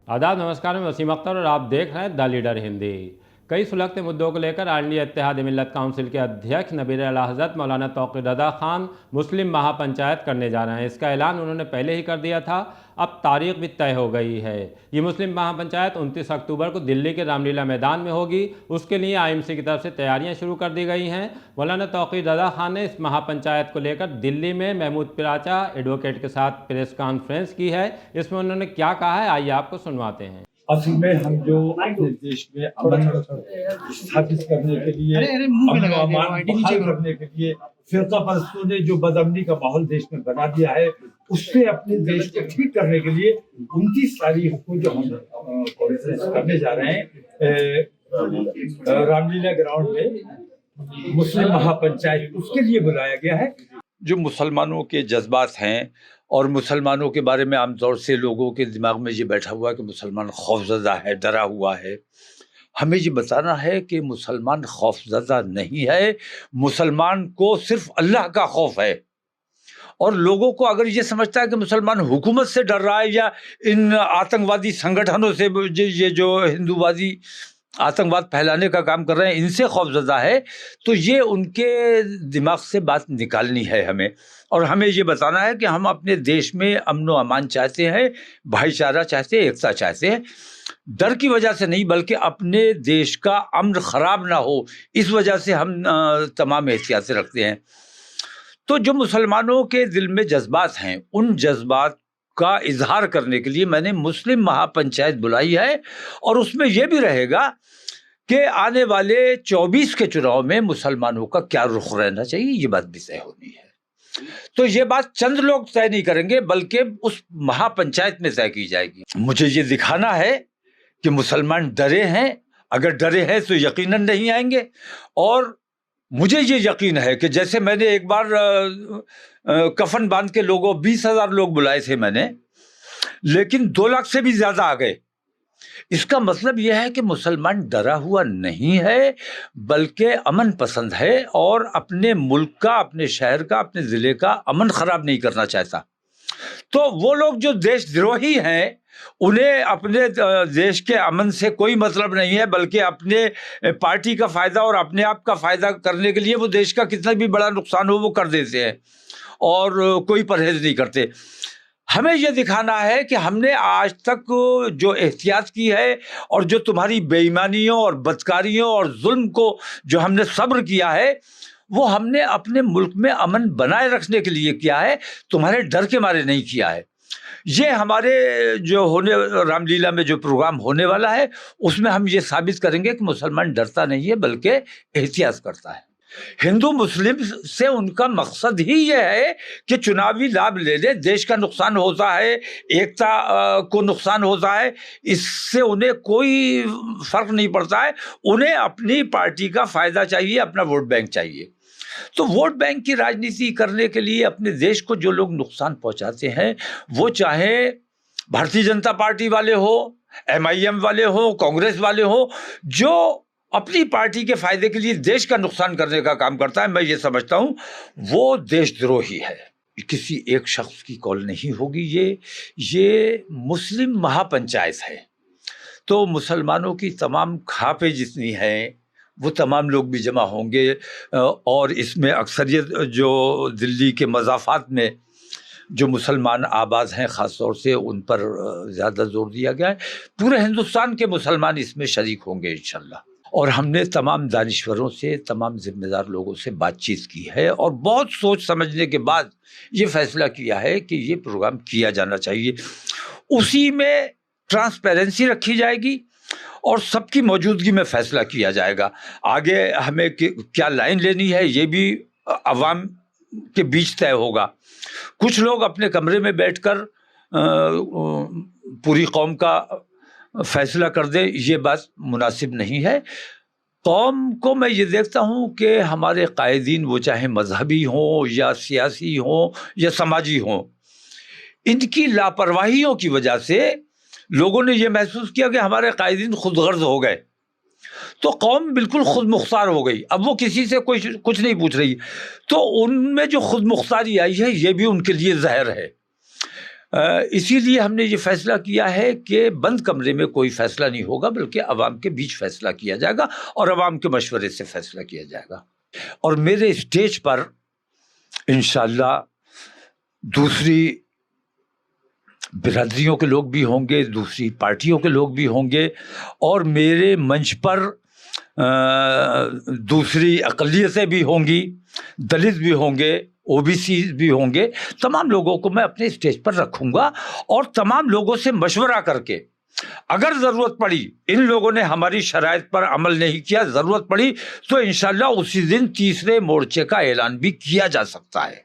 आदाब नमस्कार, मैं वसीम अख्तर और आप देख रहे हैं द लीडर हिंदी। कई सुलगते मुद्दों को लेकर आलमी इत्तेहाद मिल्लत काउंसिल के अध्यक्ष नबीर आला हज़रत मौलाना तौक़ीर रज़ा खान मुस्लिम महापंचायत करने जा रहे हैं। इसका ऐलान उन्होंने पहले ही कर दिया था, अब तारीख भी तय हो गई है। ये मुस्लिम महापंचायत 29 अक्टूबर को दिल्ली के रामलीला मैदान में होगी। उसके लिए आईएमसी की तरफ से तैयारियां शुरू कर दी गई हैं। मौलाना तौक़ीर रज़ा खान ने इस महापंचायत को लेकर दिल्ली में महमूद पिराचा एडवोकेट के साथ प्रेस कॉन्फ्रेंस की है। इसमें उन्होंने क्या कहा है, आइए आपको सुनवाते हैं। असल में हम जो अपने देश में अमन स्थापित करने के लिए, अमन व अमान बहाल करने के लिए फिरका परस्तों ने जो बदअमनी का माहौल देश में बना दिया है, उससे अपने देश को ठीक करने के लिए 29 तारीख को जो हम कॉन्फ्रेंस करने जा रहे हैं रामलीला ग्राउंड में मुस्लिम महापंचायत, उसके लिए बुलाया गया है। जो मुसलमानों के जज्बात हैं और मुसलमानों के बारे में आमतौर से लोगों के दिमाग में ये बैठा हुआ है कि मुसलमान खौफजदा है, डरा हुआ है, हमें ये बताना है कि मुसलमान खौफजदा नहीं है। मुसलमान को सिर्फ अल्लाह का खौफ है। और लोगों को अगर ये समझता है कि मुसलमान हुकूमत से डर रहा है या इन आतंकवादी संगठनों से, ये जो हिंदूवादी आतंकवाद फैलाने का काम कर रहे हैं, इनसे खौफजदा है, तो ये उनके दिमाग से बात निकालनी है हमें। और हमें ये बताना है कि हम अपने देश में अमन व अमान चाहते हैं, भाईचारा चाहते हैं, एकता चाहते हैं। डर की वजह से नहीं, बल्कि अपने देश का अमन खराब ना हो, इस वजह से हम तमाम एहतियातें रखते हैं। तो जो मुसलमानों के दिल में जज्बात हैं, उन जज्बात का इजहार करने के लिए मैंने मुस्लिम महापंचायत बुलाई है। और उसमें यह भी रहेगा कि आने वाले 24 के चुनाव में मुसलमानों का क्या रुख रहना चाहिए, ये बात भी तय होनी है। तो ये बात चंद लोग तय नहीं करेंगे, बल्कि उस महापंचायत में तय की जाएगी। मुझे ये दिखाना है कि मुसलमान डरे हैं। अगर डरे हैं तो यकीनन नहीं आएंगे। और मुझे ये यकीन है कि जैसे मैंने एक बार कफन बांध के लोगों 20,000 लोग बुलाए थे मैंने, लेकिन 2 लाख से भी ज्यादा आ गए। इसका मतलब यह है कि मुसलमान डरा हुआ नहीं है, बल्कि अमन पसंद है और अपने मुल्क का, अपने शहर का, अपने ज़िले का अमन ख़राब नहीं करना चाहता। तो वो लोग जो देशद्रोही हैं, उन्हें अपने देश के अमन से कोई मतलब नहीं है, बल्कि अपने पार्टी का फ़ायदा और अपने आप का फ़ायदा करने के लिए वो देश का कितना भी बड़ा नुकसान हो वो कर देते हैं और कोई परहेज़ नहीं करते। हमें यह दिखाना है कि हमने आज तक जो एहतियात की है और जो तुम्हारी बेईमानियों और बदकारियों और जुल्म को जो हमने सब्र किया है, वो हमने अपने मुल्क में अमन बनाए रखने के लिए किया है, तुम्हारे डर के मारे नहीं किया है। ये हमारे जो रामलीला में जो प्रोग्राम होने वाला है, उसमें हम ये साबित करेंगे कि मुसलमान डरता नहीं है, बल्कि एहतियात करता है। हिंदू मुस्लिम से उनका मकसद ही ये है कि चुनावी लाभ ले ले, देश का नुकसान होता है, एकता को नुकसान होता है, इससे उन्हें कोई फर्क नहीं पड़ता है। उन्हें अपनी पार्टी का फायदा चाहिए, अपना वोट बैंक चाहिए। तो वोट बैंक की राजनीति करने के लिए अपने देश को जो लोग नुकसान पहुंचाते हैं, वो चाहे भारतीय जनता पार्टी वाले हो, MIM वाले हो, कांग्रेस वाले हो, जो अपनी पार्टी के फायदे के लिए देश का नुकसान करने का काम करता है, मैं ये समझता हूं वो देशद्रोही है। किसी एक शख्स की कॉल नहीं होगी, ये मुस्लिम महापंचायत है। तो मुसलमानों की तमाम खापें जितनी हैं, वो तमाम लोग भी जमा होंगे। और इसमें अक्सरियत जो दिल्ली के मज़ाफ़ात में जो मुसलमान आबाद हैं, ख़ास तौर से उन पर ज़्यादा जोर दिया गया है। पूरे हिंदुस्तान के मुसलमान इसमें शरीक होंगे इंशाल्लाह। और हमने तमाम दानिश्वरों से, तमाम ज़िम्मेदार लोगों से बातचीत की है और बहुत सोच समझने के बाद ये फ़ैसला किया है कि ये प्रोग्राम किया जाना चाहिए। उसी में ट्रांसपेरेंसी रखी जाएगी और सबकी मौजूदगी में फ़ैसला किया जाएगा। आगे हमें क्या लाइन लेनी है, ये भी अवाम के बीच तय होगा। कुछ लोग अपने कमरे में बैठकर पूरी कौम का फैसला कर दे, ये बात मुनासिब नहीं है। कौम को मैं ये देखता हूँ कि हमारे कायदीन, वो चाहे मजहबी हों या सियासी हों या समाजी हों, इनकी लापरवाहियों की वजह से लोगों ने ये महसूस किया कि हमारे कायदीन खुद गर्ज हो गए, तो कौम बिल्कुल खुद मुख्तार हो गई। अब वो किसी से कुछ नहीं पूछ रही। तो उनमें जो खुद मुख्तारी आई है, ये भी उनके लिए जहर है। اسی لیے ہم نے یہ فیصلہ کیا ہے کہ بند کمرے میں کوئی فیصلہ نہیں ہوگا، بلکہ عوام کے بیچ فیصلہ کیا جائے گا اور عوام کے مشورے سے فیصلہ کیا جائے گا. اور میرے اسٹیج پر انشاءاللہ دوسری برادریوں کے لوگ بھی ہوں گے، دوسری پارٹیوں کے لوگ بھی ہوں گے، اور میرے منچ پر دوسری اقلیتیں بھی ہوں گی، دلت بھی ہوں گے، او بی سی بھی ہوں گے. تمام لوگوں کو میں اپنے اسٹیج پر رکھوں گا اور تمام لوگوں سے مشورہ کر کے اگر ضرورت پڑی، ان لوگوں نے ہماری شرائط پر عمل نہیں کیا، ضرورت پڑی تو انشاءاللہ اسی دن تیسرے مورچے کا اعلان بھی کیا جا سکتا ہے.